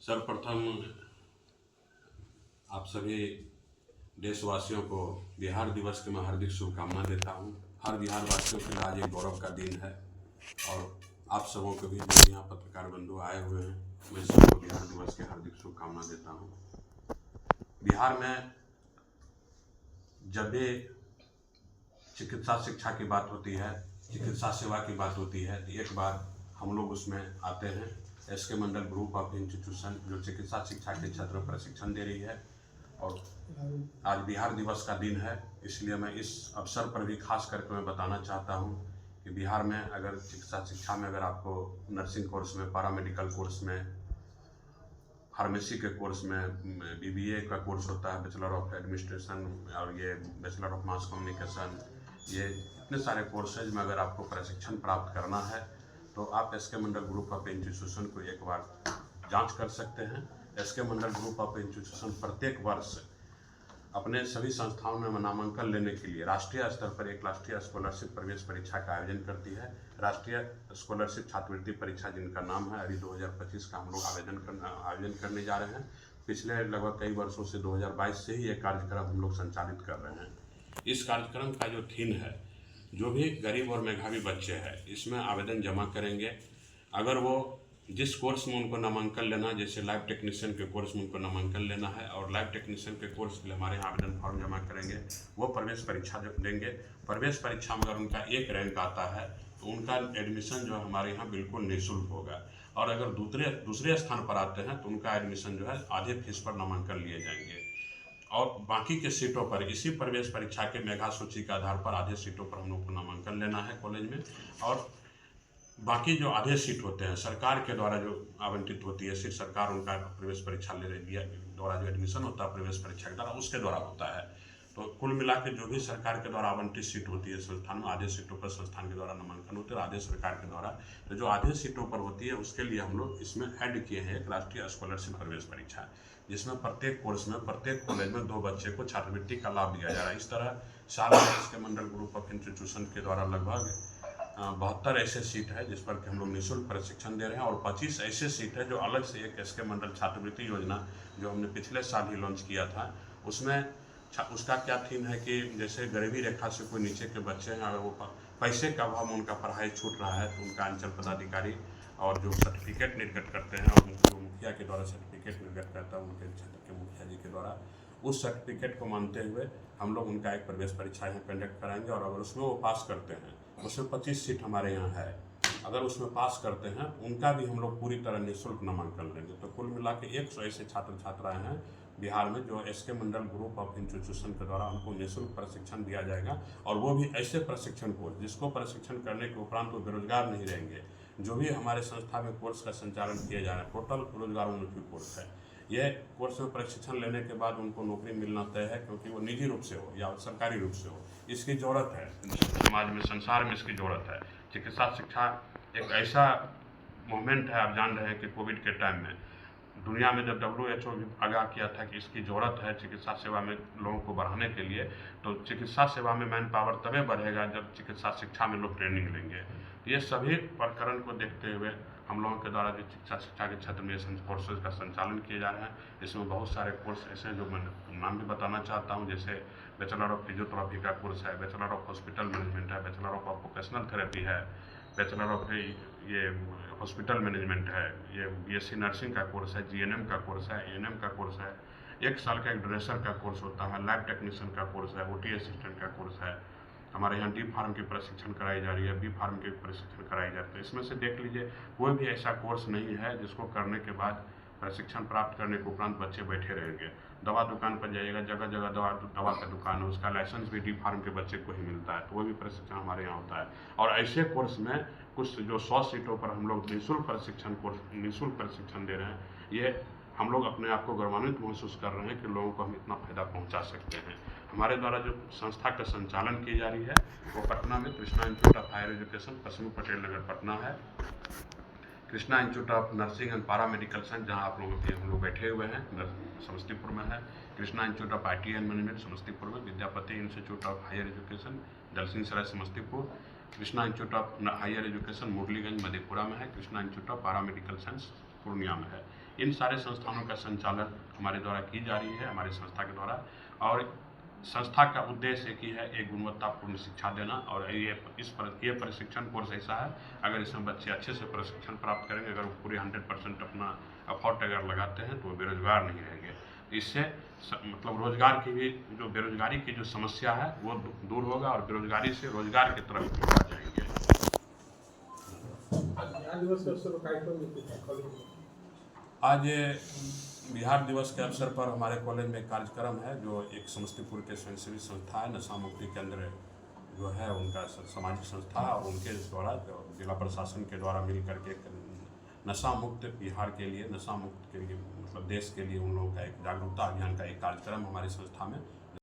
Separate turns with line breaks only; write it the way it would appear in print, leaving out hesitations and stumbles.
सर्वप्रथम आप सभी देशवासियों को बिहार दिवस की मैं हार्दिक शुभकामना देता हूँ। हर बिहार वासियों के लिए आज एक गौरव का दिन है और आप सबों को भी जो यहाँ पत्रकार बंधु आए हुए हैं, मैं सबको बिहार दिवस की हार्दिक शुभकामना देता हूँ। बिहार में जब भी चिकित्सा शिक्षा की बात होती है, चिकित्सा सेवा की बात होती है, तो एक बार हम लोग उसमें आते हैं। S K Mandal group of institution जो चिकित्सा शिक्षा के क्षेत्र में प्रशिक्षण दे रही है और आज बिहार दिवस का दिन है, इसलिए मैं इस अवसर पर भी खास करके मैं बताना चाहता हूं कि बिहार में अगर चिकित्सा शिक्षा में अगर आपको नर्सिंग कोर्स में, पैरामेडिकल कोर्स में, फार्मेसी के कोर्स में, बीबीए का कोर्स होता है, बैचलर ऑफ एडमिनिस्ट्रेशन और ये बैचलर ऑफ मास कम्युनिकेशन, ये इतने सारे कोर्सेज में अगर आपको प्रशिक्षण प्राप्त करना है तो आप S K Mandal group of institution को एक बार जांच कर सकते हैं। S K Mandal group of institution प्रत्येक वर्ष अपने सभी संस्थाओं में नामांकन लेने के लिए राष्ट्रीय स्तर पर एक राष्ट्रीय स्कॉलरशिप प्रवेश परीक्षा का आयोजन करती है। राष्ट्रीय स्कॉलरशिप छात्रवृत्ति परीक्षा जिनका नाम है, अभी 2025 का हम लोग आयोजन करने जा रहे हैं। पिछले लगभग कई वर्षों से 2022 से ही ये कार्यक्रम हम लोग संचालित कर रहे हैं। इस कार्यक्रम का जो थीम है, जो भी गरीब और मेधावी बच्चे हैं इसमें आवेदन जमा करेंगे। अगर वो जिस कोर्स में उनको नामांकन लेना, जैसे लैब टेक्नीशियन के कोर्स में उनको नामांकन लेना है और लैब टेक्नीशियन के कोर्स के लिए हमारे यहाँ आवेदन फॉर्म जमा करेंगे, वो प्रवेश परीक्षा देंगे। प्रवेश परीक्षा में अगर उनका एक रैंक आता है तो उनका एडमिशन जो है हमारे यहाँ बिल्कुल निःशुल्क होगा और अगर दूसरे स्थान पर आते हैं तो उनका एडमिशन जो है आधे फीस पर नामांकन लिए जाएंगे और बाकी के सीटों पर इसी प्रवेश परीक्षा के मेधा सूची के आधार पर आधे सीटों पर हम लोग को नामांकन लेना है कॉलेज में और बाकी जो आधे सीट होते हैं सरकार के द्वारा जो आवंटित होती है, सिर्फ सरकार उनका प्रवेश परीक्षा ले रही है, द्वारा जो एडमिशन होता है प्रवेश परीक्षा के द्वारा उसके द्वारा होता है। तो कुल मिला के जो भी सरकार के द्वारा आवंटित सीट होती है संस्थान में, आधे सीटों पर संस्थान के द्वारा नामांकन होते हैं, आधे सरकार के द्वारा। तो जो आधे सीटों पर होती है उसके लिए हम लोग इसमें ऐड किए हैं एक राष्ट्रीय स्कॉलरशिप प्रवेश परीक्षा, जिसमें प्रत्येक कोर्स में, प्रत्येक कॉलेज में 2 बच्चे को छात्रवृत्ति का लाभ दिया जा रहा है। इस तरह साल में इसके मंडल ग्रुप ऑफ इंस्टीट्यूशन के द्वारा लगभग 72 ऐसे सीट है जिस पर कि हम लोग निःशुल्क प्रशिक्षण दे रहे हैं और 25 ऐसे सीट है जो अलग से एक एसके मंडल छात्रवृत्ति योजना जो हमने पिछले साल ही लॉन्च किया था, उसमें उसका क्या थीम है कि जैसे गरीबी रेखा से कोई नीचे के बच्चे हैं, अगर वो पैसे का अभाव में उनका पढ़ाई छूट रहा है तो उनका अंचल पदाधिकारी और जो सर्टिफिकेट निर्गत करते हैं और जो मुखिया के द्वारा सर्टिफिकेट निर्गत करता है उनके क्षेत्र के मुखिया जी के द्वारा, उस सर्टिफिकेट को मानते हुए हम लोग उनका एक प्रवेश परीक्षा यहाँ कंडक्ट कराएंगे और अगर उसमें वो पास करते हैं, उसमें 25 सीट हमारे यहाँ है, अगर उसमें पास करते हैं उनका भी हम लोग पूरी तरह निःशुल्क नामांकन लेंगे। तो कुल मिला के 100 ऐसे छात्र छात्राएँ हैं बिहार में जो S K Mandal group of institution के द्वारा उनको निःशुल्क प्रशिक्षण दिया जाएगा और वो भी ऐसे प्रशिक्षण कोर्स जिसको प्रशिक्षण करने के उपरांत वो बेरोजगार नहीं रहेंगे। जो भी हमारे संस्था में कोर्स का संचालन किया जा रहा है टोटल रोजगारोन्मुखी कोर्स है। यह कोर्स में प्रशिक्षण लेने के बाद उनको नौकरी मिलना तय है, क्योंकि वो निजी रूप से हो या सरकारी रूप से हो, इसकी ज़रूरत है समाज में, संसार में इसकी ज़रूरत है। चिकित्सा शिक्षा एक ऐसा मूवमेंट है, आप जान रहे हैं कि कोविड के टाइम में दुनिया में जब WHO भी आगाह किया था कि इसकी ज़रूरत है चिकित्सा सेवा में लोगों को बढ़ाने के लिए, तो चिकित्सा सेवा में मैन पावर तभी बढ़ेगा जब चिकित्सा शिक्षा में लोग ट्रेनिंग लेंगे। तो ये सभी प्रकरण को देखते हुए हम लोगों के द्वारा जो शिक्षा के क्षेत्र में कोर्सेज का संचालन किए जा रहे हैं, इसमें बहुत सारे कोर्स ऐसे हैं जो मैं नाम भी बताना चाहता हूँ, जैसे बैचलर ऑफ फिजियोथेरेपी का कोर्स है, बैचलर ऑफ हॉस्पिटल मैनेजमेंट है, बैचलर ऑफ ऑक्यूपेशनल थेरेपी है, बैचलर ऑफ ये हॉस्पिटल मैनेजमेंट है, ये BSc नर्सिंग का कोर्स है, GNM का कोर्स है, ANM का कोर्स है, 1 साल का एक ड्रेसर का कोर्स होता है, लैब टेक्नीशियन का कोर्स है, OT असिस्टेंट का कोर्स है, हमारे यहाँ डी फार्म की प्रशिक्षण कराई जा रही है, बी फार्म की प्रशिक्षण कराई जाती है। इसमें से देख लीजिए कोई भी ऐसा कोर्स नहीं है जिसको करने के बाद प्रशिक्षण प्राप्त करने के उपरांत बच्चे बैठे रहेंगे। दवा दुकान पर जाइएगा, जगह जगह दवा का दुकान है, उसका लाइसेंस भी डी फार्म के बच्चे को ही मिलता है, तो वो भी प्रशिक्षण हमारे यहाँ होता है। और ऐसे कोर्स में कुछ जो 100 सीटों पर हम लोग निःशुल्क प्रशिक्षण दे रहे हैं, ये हम लोग अपने आप को गौरवान्वित महसूस कर रहे हैं कि लोगों को हम इतना फायदा पहुंचा सकते हैं। हमारे द्वारा जो संस्था का संचालन की जा रही है वो पटना में Krishna institute of higher education, पश्चिमी पटेल नगर पटना है, Krishna institute of nursing and paramedical science जहाँ आप लोगों के हम लोग बैठे हुए हैं समस्तीपुर में है, Krishna institute of IT and management Samastipur में, Vidyapati institute of higher education Dalsinghsarai Samastipur, Krishna institute of higher education Murliganj Madhepura में है, Krishna institute of paramedical science Purnia में है। इन सारे संस्थानों का संचालन हमारे द्वारा की जा रही है, हमारी संस्था के द्वारा। और संस्था का उद्देश्य एक ही है, एक गुणवत्तापूर्ण शिक्षा देना। और ये प्रशिक्षण कोर्स ऐसा है, अगर इसमें बच्चे अच्छे से प्रशिक्षण प्राप्त करेंगे, अगर वो पूरे 100% अपना एफर्ट अगर लगाते हैं तो वो बेरोजगार नहीं रहेंगे। इससे मतलब रोजगार की भी जो बेरोजगारी की जो समस्या है वो दूर होगा और बेरोजगारी से रोजगार की तरफ आ जाएंगे। आज बिहार दिवस के अवसर पर हमारे कॉलेज में एक कार्यक्रम है, जो एक समस्तीपुर के स्वयंसेवी संस्था है नशा मुक्ति केंद्र जो है उनका सामाजिक संस्था, और उनके द्वारा जिला प्रशासन के द्वारा मिल करके नशा मुक्त बिहार के लिए, नशा मुक्त के लिए मतलब देश के लिए उन लोगों का एक जागरूकता अभियान का एक कार्यक्रम हमारी संस्था में